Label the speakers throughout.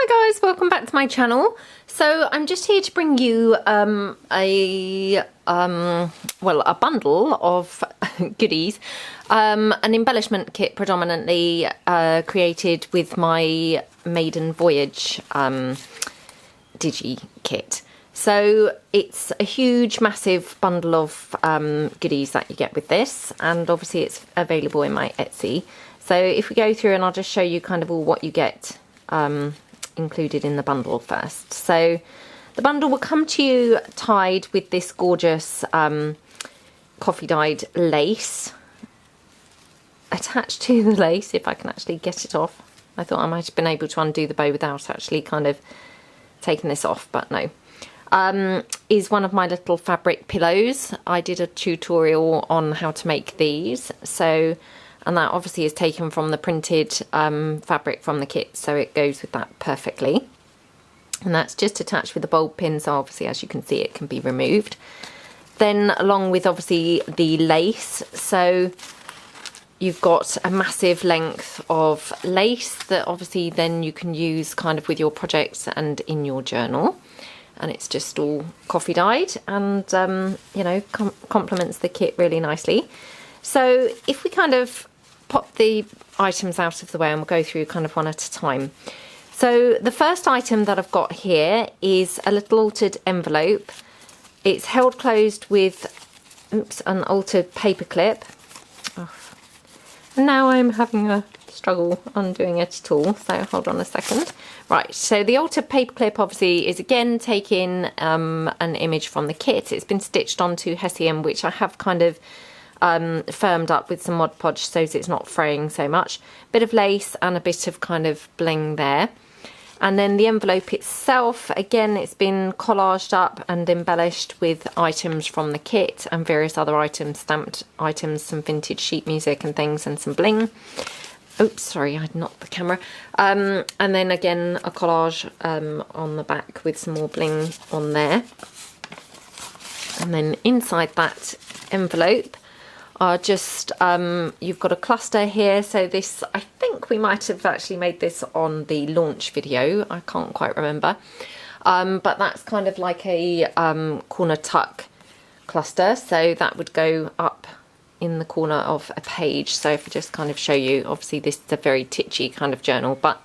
Speaker 1: Hi guys, welcome back to my channel. So I'm just here to bring you a bundle of goodies, an embellishment kit predominantly created with my Maiden Voyage digi kit. So it's a huge massive bundle of goodies that you get with this, and obviously it's available in my Etsy. So if we go through, and I'll just show you kind of all what you get included in the bundle first. So the bundle will come to you tied with this gorgeous coffee dyed lace attached to the lace, if I can actually get it off. I thought I might have been able to undo the bow without actually kind of taking this off, but no. Is one of my little fabric pillows. I did a tutorial on how to make these, so, and that obviously is taken from the printed fabric from the kit, so it goes with that perfectly. And that's just attached with the bulb pin, so obviously as you can see it can be removed. Then along with obviously the lace, so you've got a massive length of lace that obviously then you can use kind of with your projects and in your journal. And it's just all coffee dyed, and you know, complements the kit really nicely. So if we kind of pop the items out of the way, and we'll go through kind of one at a time. So the first item that I've got here is a little altered envelope. It's held closed with an altered paper clip. Oh. Now I'm having a struggle undoing it at all, so hold on a second. Right, so the altered paper clip obviously is again taking an image from the kit. It's been stitched onto hessian, which I have kind of firmed up with some Mod Podge so that it's not fraying so much. Bit of lace and a bit of kind of bling there. And then the envelope itself, again, it's been collaged up and embellished with items from the kit and various other items, stamped items, some vintage sheet music and things, and some bling. Oops, sorry, I knocked the camera. And then again, a collage on the back with some more bling on there. And then inside that envelope are just, you've got a cluster here. So this, I think we might have actually made this on the launch video. I can't quite remember. But that's kind of like a corner tuck cluster. So that would go up in the corner of a page. So if I just kind of show you, obviously this is a very titchy kind of journal, but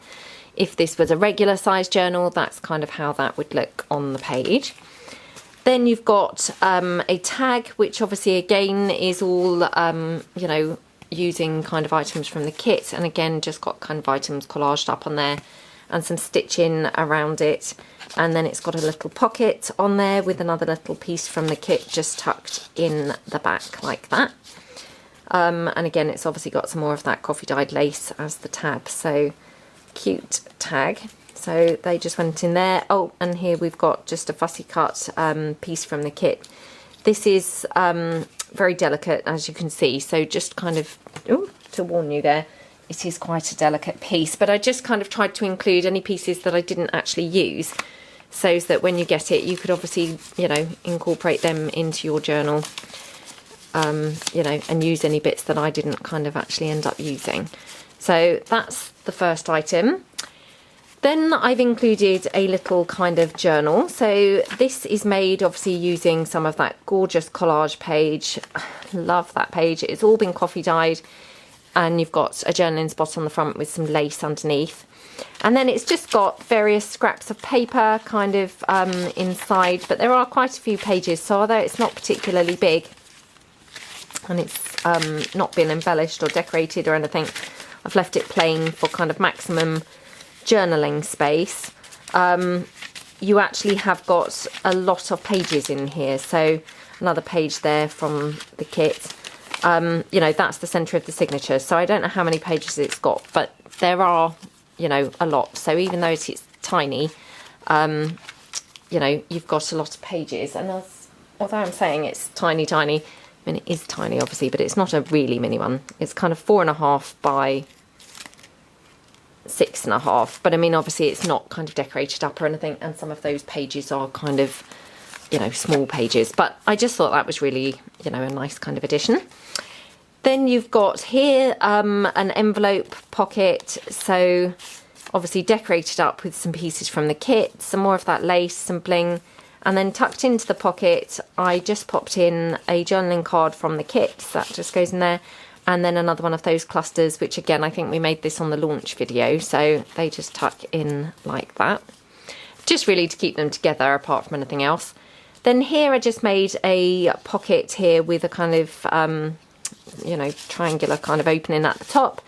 Speaker 1: if this was a regular size journal, that's kind of how that would look on the page. Then you've got a tag, which obviously again is all you know, using kind of items from the kit, and again just got kind of items collaged up on there and some stitching around it. And then it's got a little pocket on there with another little piece from the kit just tucked in the back like that. And again, it's obviously got some more of that coffee dyed lace as the tab, so cute tag. So they just went in there. Oh, and here we've got just a fussy cut piece from the kit. This is very delicate, as you can see, so just kind of, ooh, to warn you there, it is quite a delicate piece, but I just kind of tried to include any pieces that I didn't actually use, so that when you get it, you could obviously, you know, incorporate them into your journal. You know, and use any bits that I didn't kind of actually end up using. So that's the first item. Then I've included a little kind of journal. So this is made obviously using some of that gorgeous collage page. Love that page. It's all been coffee dyed, and you've got a journaling spot on the front with some lace underneath. And then it's just got various scraps of paper kind of inside, but there are quite a few pages. So although it's not particularly big, and it's not been embellished or decorated or anything, I've left it plain for kind of maximum journaling space. You actually have got a lot of pages in here, so another page there from the kit. You know, that's the centre of the signature, so I don't know how many pages it's got, but there are, you know, a lot. So even though it's tiny, you know, you've got a lot of pages. And although I'm saying it's tiny, I mean, it is tiny, obviously, but it's not a really mini one. It's kind of 4.5 by 6.5. But I mean, obviously, it's not kind of decorated up or anything. And some of those pages are kind of, you know, small pages. But I just thought that was really, you know, a nice kind of addition. Then you've got here an envelope pocket. So obviously decorated up with some pieces from the kit, some more of that lace, some bling, and then tucked into the pocket I just popped in a journaling card from the kit, so that just goes in there, and then another one of those clusters, which again I think we made this on the launch video, so they just tuck in like that, just really to keep them together apart from anything else. Then here I just made a pocket here with a kind of you know, triangular kind of opening at the top.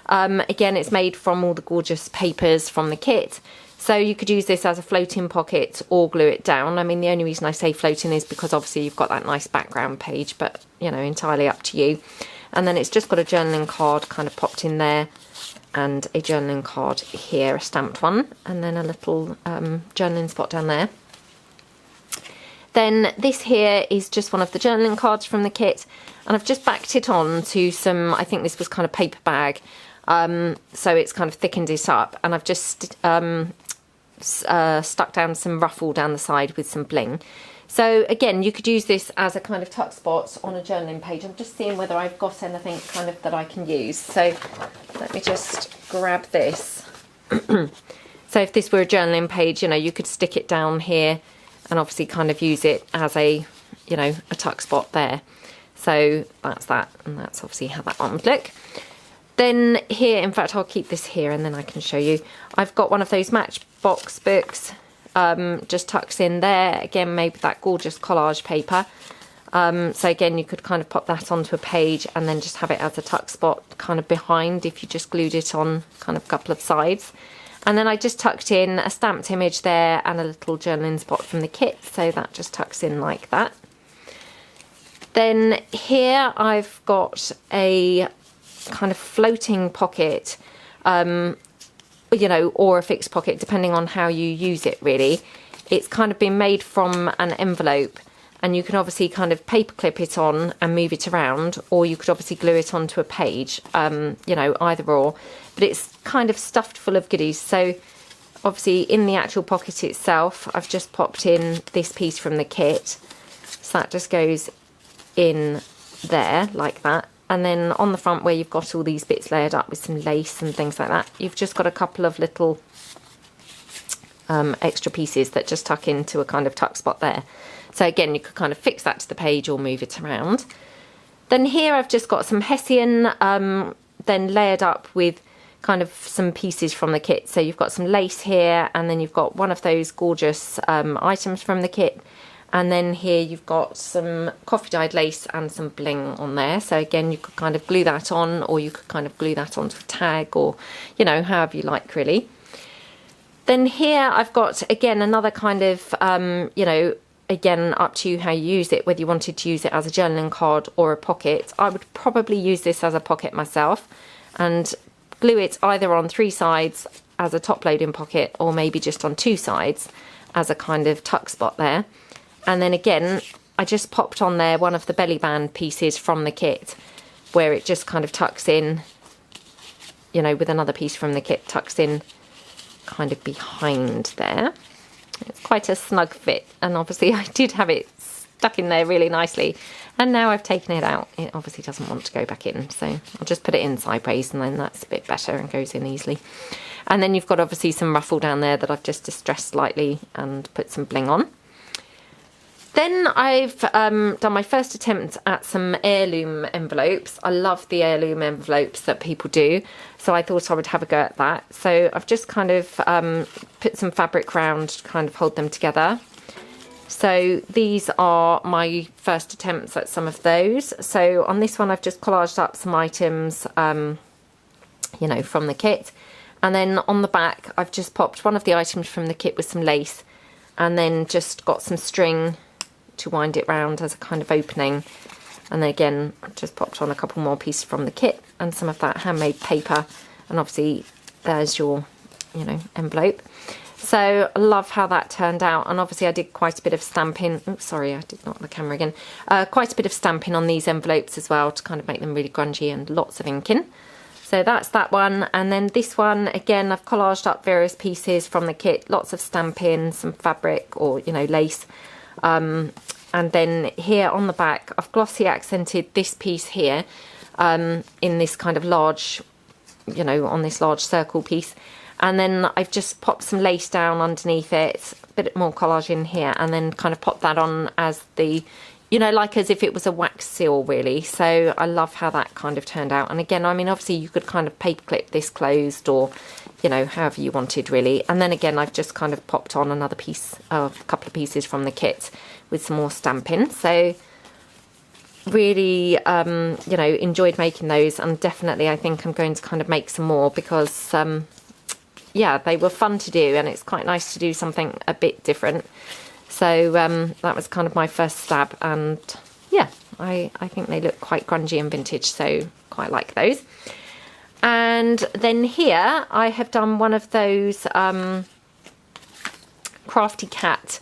Speaker 1: Again, it's made from all the gorgeous papers from the kit, so you could use this as a floating pocket or glue it down. I mean, the only reason I say floating is because obviously you've got that nice background page, but you know, entirely up to you. And then it's just got a journaling card kind of popped in there, and a journaling card here, a stamped one, and then a little journaling spot down there. Then this here is just one of the journaling cards from the kit, and I've just backed it on to some, I think this was kind of paper bag, so it's kind of thickened it up, and I've just stuck down some ruffle down the side with some bling. So again, you could use this as a kind of tuck spot on a journaling page. I'm just seeing whether I've got anything kind of that I can use. So let me just grab this. So if this were a journaling page, you know, you could stick it down here and obviously kind of use it as a, you know, a tuck spot there. So that's that, and that's obviously how that one would look. Then here, in fact, I'll keep this here and then I can show you. I've got one of those Matchbox books, just tucks in there, again made with that gorgeous collage paper. So again, you could kind of pop that onto a page and then just have it as a tuck spot kind of behind if you just glued it on kind of a couple of sides. And then I just tucked in a stamped image there and a little journaling spot from the kit, so that just tucks in like that. Then here I've got a kind of floating pocket, you know, or a fixed pocket, depending on how you use it really. It's kind of been made from an envelope, and you can obviously kind of paper clip it on and move it around, or you could obviously glue it onto a page, you know, either or. But it's kind of stuffed full of goodies. So obviously in the actual pocket itself, I've just popped in this piece from the kit. So that just goes in there like that. And then on the front where you've got all these bits layered up with some lace and things like that, you've just got a couple of little extra pieces that just tuck into a kind of tuck spot there. So again, you could kind of fix that to the page or move it around. Then here I've just got some Hessian, then layered up with kind of some pieces from the kit. So you've got some lace here, and then you've got one of those gorgeous items from the kit. And then here you've got some coffee dyed lace and some bling on there. So again, you could kind of glue that on, or you could kind of glue that onto a tag, or, you know, however you like really. Then here I've got, again, another kind of, you know, again, up to you how you use it, whether you wanted to use it as a journaling card or a pocket. I would probably use this as a pocket myself and glue it either on 3 sides as a top loading pocket, or maybe just on 2 sides as a kind of tuck spot there. And then again, I just popped on there one of the belly band pieces from the kit, where it just kind of tucks in, you know, with another piece from the kit, tucks in kind of behind there. It's quite a snug fit, and obviously I did have it stuck in there really nicely, and now I've taken it out, it obviously doesn't want to go back in, so I'll just put it in sideways, and then that's a bit better and goes in easily. And then you've got obviously some ruffle down there that I've just distressed slightly and put some bling on. Then I've done my first attempt at some heirloom envelopes. I love the heirloom envelopes that people do, so I thought I would have a go at that. So I've just kind of put some fabric around to kind of hold them together. So these are my first attempts at some of those. So on this one I've just collaged up some items, you know, from the kit. And then on the back I've just popped one of the items from the kit with some lace, and then just got some string to wind it round as a kind of opening. And then again, just popped on a couple more pieces from the kit and some of that handmade paper, and obviously there's your, you know, envelope. So I love how that turned out, and obviously I did quite a bit of stamping. Oops, sorry, I did knock the camera again. Quite a bit of stamping on these envelopes as well to kind of make them really grungy, and lots of inking. So that's that one. And then this one, again, I've collaged up various pieces from the kit, lots of stamping, some fabric or, you know, lace. And then here on the back, I've glossy accented this piece here in this kind of large, you know, on this large circle piece. And then I've just popped some lace down underneath it, a bit more collage in here, and then kind of popped that on as the, you know, like as if it was a wax seal really. So I love how that kind of turned out. And again, I mean, obviously you could kind of paper clip this closed, or, you know, however you wanted really. And then again, I've just kind of popped on another piece, a couple of pieces from the kit with some more stamping. So really, you know, enjoyed making those, and definitely I think I'm going to kind of make some more because, yeah, they were fun to do, and it's quite nice to do something a bit different. So that was kind of my first stab, and yeah, I think they look quite grungy and vintage, so quite like those. And then here I have done one of those Crafty Cat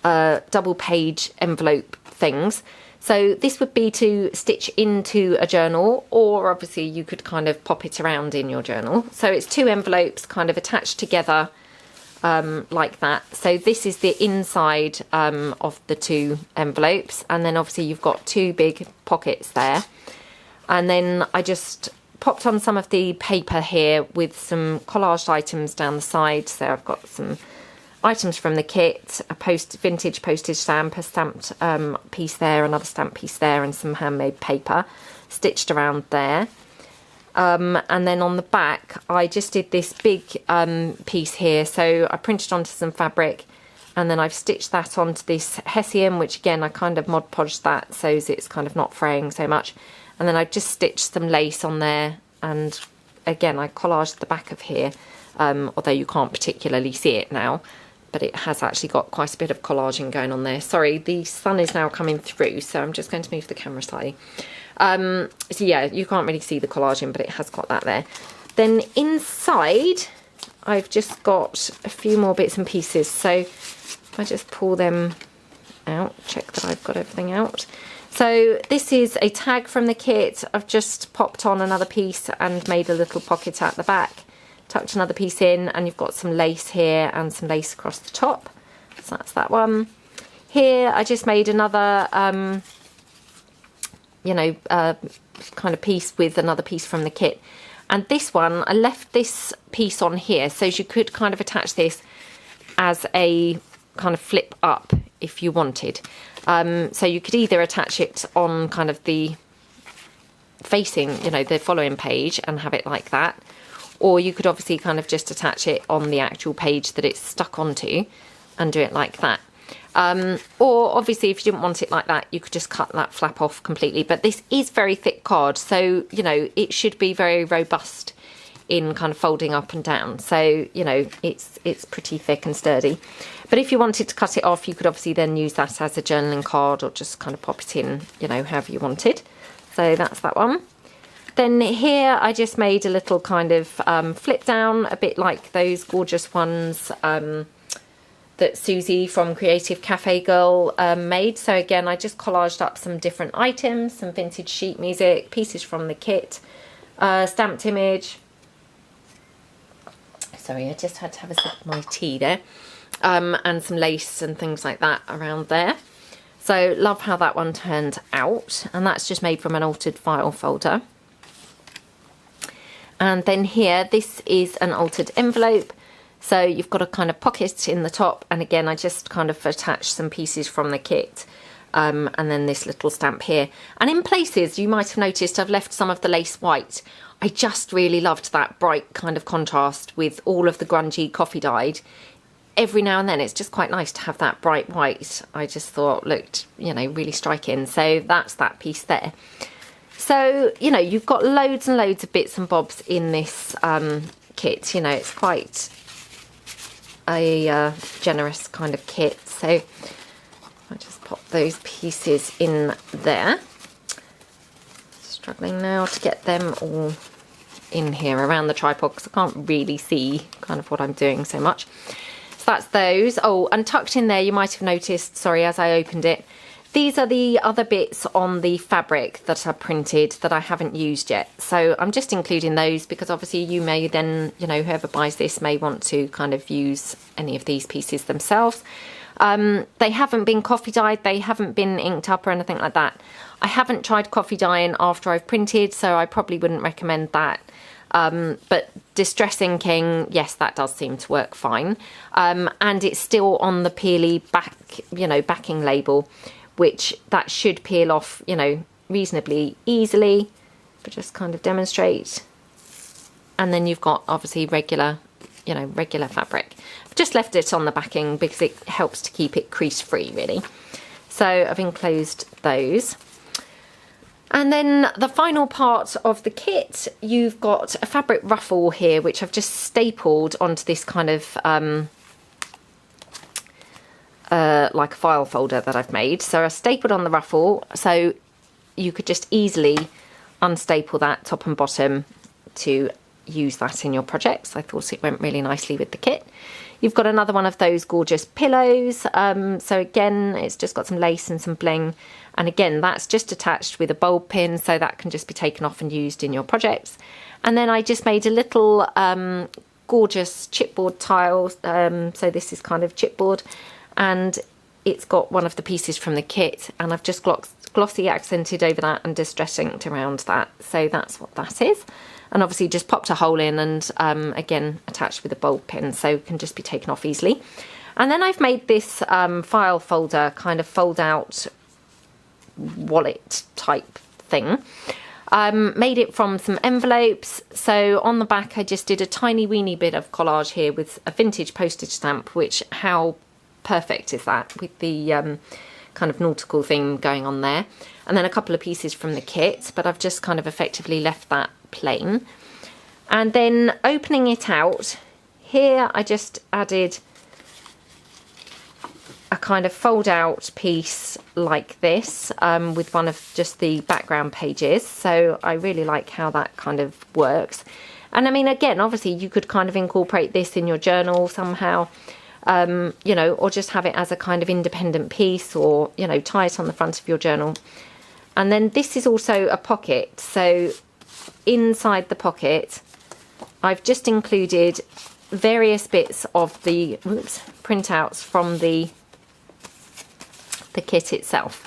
Speaker 1: double page envelope things. So this would be to stitch into a journal, or obviously you could kind of pop it around in your journal. So it's 2 envelopes kind of attached together like that. So this is the inside of the 2 envelopes, and then obviously you've got 2 big pockets there. And then I just popped on some of the paper here with some collaged items down the side. So I've got some items from the kit, a vintage postage stamp, a stamped piece there, another stamped piece there, and some handmade paper stitched around there. And then on the back, I just did this big piece here. So I printed onto some fabric, and then I've stitched that onto this hessian, which again, I kind of Mod Podged that so it's kind of not fraying so much. And then I just stitched some lace on there, and again, I collaged the back of here, although you can't particularly see it now, but it has actually got quite a bit of collaging going on there. Sorry, the sun is now coming through, so I'm just going to move the camera slightly. So yeah, you can't really see the collaging, but it has got that there. Then inside, I've just got a few more bits and pieces. So if I just pull them out, check that I've got everything out. So this is a tag from the kit. I've just popped on another piece and made a little pocket at the back. Tucked another piece in, and you've got some lace here and some lace across the top. So that's that one. Here I just made another, you know, kind of piece with another piece from the kit. And this one, I left this piece on here, so you could kind of attach this as a kind of flip up if you wanted. So you could either attach it on kind of the facing, you know, the following page and have it like that, or you could obviously kind of just attach it on the actual page that it's stuck onto and do it like that. Or obviously if you didn't want it like that, you could just cut that flap off completely. But this is very thick card, so, you know, it should be very robust in kind of folding up and down. So, you know, it's pretty thick and sturdy. But if you wanted to cut it off, you could obviously then use that as a journaling card, or just kind of pop it in, you know, however you wanted. So that's that one. Then here I just made a little kind of flip down, a bit like those gorgeous ones that Susie from Creative Cafe Girl made. So again, I just collaged up some different items, some vintage sheet music, pieces from the kit, stamped image. Sorry, I just had to have a sip of my tea there. And some lace and things like that around there. So love how that one turned out. And that's just made from an altered file folder. And then here, this is an altered envelope. So you've got a kind of pocket in the top. And again, I just kind of attached some pieces from the kit. And then this little stamp here. And in places, you might have noticed I've left some of the lace white. I just really loved that bright kind of contrast with all of the grungy coffee dyed. Every now and then, it's just quite nice to have that bright white. I just thought looked, you know, really striking. So that's that piece there. So, you know, you've got loads and loads of bits and bobs in this kit. You know, it's quite a generous kind of kit. So I just pop those pieces in there. Struggling now to get them all in here around the tripod because I can't really see kind of what I'm doing so much. So that's those. Oh, and tucked in there, you might have noticed, sorry, as I opened it, these are the other bits on the fabric that are printed that I haven't used yet. So I'm just including those because obviously you may then, you know, whoever buys this may want to kind of use any of these pieces themselves. They haven't been coffee dyed, they haven't been inked up or anything like that. I haven't tried coffee dyeing after I've printed, so I probably wouldn't recommend that. But distress inking, yes, that does seem to work fine. And it's still on the peely back, backing label, which that should peel off, reasonably easily. But just kind of demonstrate. And then you've got obviously regular fabric. I've just left it on the backing because it helps to keep it crease free, really. So I've enclosed those. And then the final part of the kit, you've got a fabric ruffle here, which I've just stapled onto this kind of like a file folder that I've made. So I stapled on the ruffle, so you could just easily unstaple that top and bottom to use that in your projects. I thought it went really nicely with the kit. You've got another one of those gorgeous pillows. So again, it's just got some lace and some bling. And again, that's just attached with a bulb pin, so that can just be taken off and used in your projects. And then I just made a little gorgeous chipboard tile. So this is kind of chipboard, and it's got one of the pieces from the kit, and I've just glossy accented over that and distress inked around that. So that's what that is. And obviously just popped a hole in and again attached with a bulb pin, so it can just be taken off easily. And then I've made this file folder, kind of fold out wallet type thing. Made it from some envelopes. So on the back I just did a tiny weeny bit of collage here with a vintage postage stamp, which how perfect is that with the kind of nautical theme going on there. And then a couple of pieces from the kit, but I've just kind of effectively left that plain. And then opening it out, here I just added a kind of fold out piece like this with one of just the background pages. So I really like how that kind of works. And I mean, again, obviously you could kind of incorporate this in your journal somehow, or just have it as a kind of independent piece, or, tie it on the front of your journal. And then this is also a pocket. So inside the pocket, I've just included various bits of the printouts from the kit itself.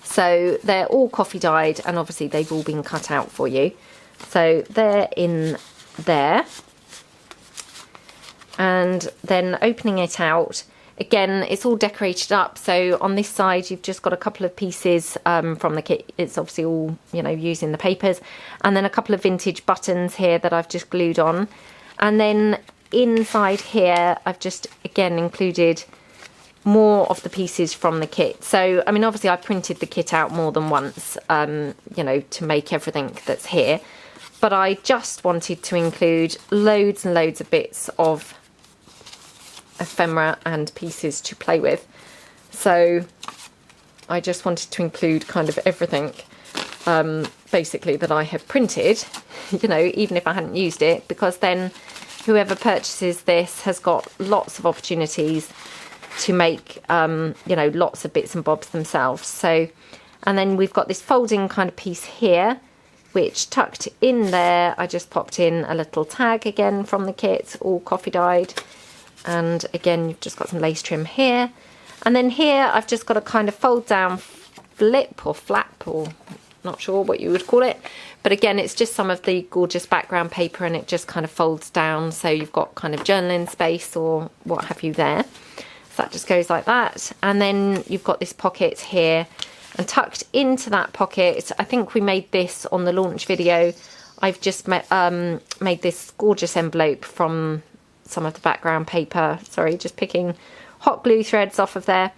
Speaker 1: So they're all coffee dyed, and obviously they've all been cut out for you. So they're in there. And then opening it out, again, it's all decorated up. So on this side, you've just got a couple of pieces from the kit. It's obviously all, using the papers. And then a couple of vintage buttons here that I've just glued on. And then inside here, I've just, again, included more of the pieces from the kit. So, I mean, obviously I printed the kit out more than once, to make everything that's here. But I just wanted to include loads and loads of bits of ephemera and pieces to play with. So I just wanted to include kind of everything basically that I have printed, even if I hadn't used it, because then whoever purchases this has got lots of opportunities to make lots of bits and bobs themselves. So, and then we've got this folding kind of piece here, which tucked in there, I just popped in a little tag again from the kit, all coffee dyed. And again, you've just got some lace trim here. And then here, I've just got a kind of fold down flip or flap, or not sure what you would call it. But again, it's just some of the gorgeous background paper, and it just kind of folds down. So you've got kind of journaling space or what have you there. So that just goes like that. And then you've got this pocket here. And tucked into that pocket, I think we made this on the launch video. I've just made this gorgeous envelope from some of the background paper. Sorry, just picking hot glue threads off of there.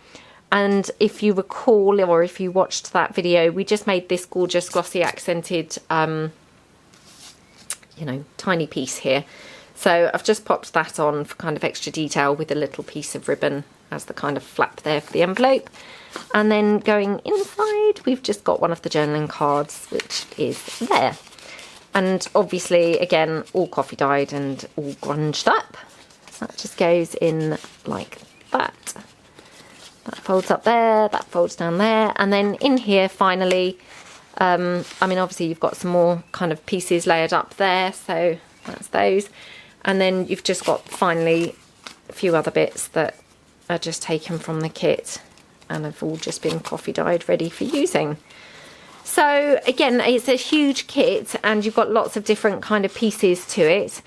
Speaker 1: And if you recall, or if you watched that video, we just made this gorgeous glossy accented, tiny piece here. So I've just popped that on for kind of extra detail with a little piece of ribbon as the kind of flap there for the envelope. And then going inside, we've just got one of the journaling cards, which is there. And obviously, again, all coffee dyed and all grunged up. So that just goes in like that. That folds up there, that folds down there. And then in here, finally, obviously you've got some more kind of pieces layered up there. So that's those. And then you've just got, finally, a few other bits that are just taken from the kit and have all just been coffee dyed, ready for using. So again, it's a huge kit, and you've got lots of different kind of pieces to it.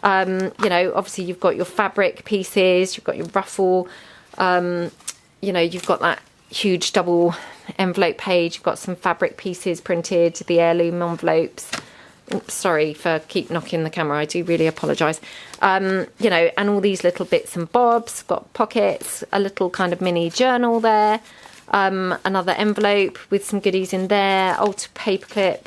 Speaker 1: You know, obviously you've got your fabric pieces, you've got your ruffle, you know, you've got that huge double envelope page, you've got some fabric pieces printed, the heirloom envelopes. Oops, sorry for keep knocking the camera, I do really apologise. You know, and all these little bits and bobs, got pockets, a little kind of mini journal there, another envelope with some goodies in there, old paperclip,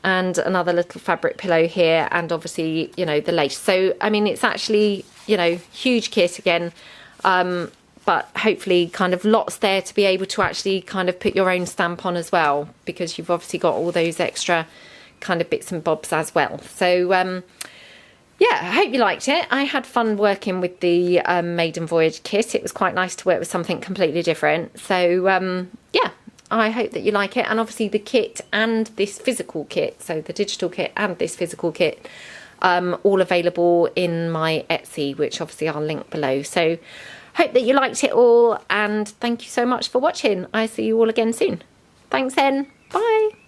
Speaker 1: and another little fabric pillow here, and obviously, you know, the lace. So, I mean, it's actually, you know, huge kit again, but hopefully kind of lots there to be able to actually kind of put your own stamp on as well, because you've obviously got all those extra kind of bits and bobs as well. So yeah, I hope you liked it. I had fun working with the Maiden Voyage kit. It was quite nice to work with something completely different. So yeah, I hope that you like it. And obviously the kit and this physical kit, so the digital kit and this physical kit, all available in my Etsy, which obviously I'll link below. So hope that you liked it all, and thank you so much for watching. I'll see you all again soon. Thanks then, bye.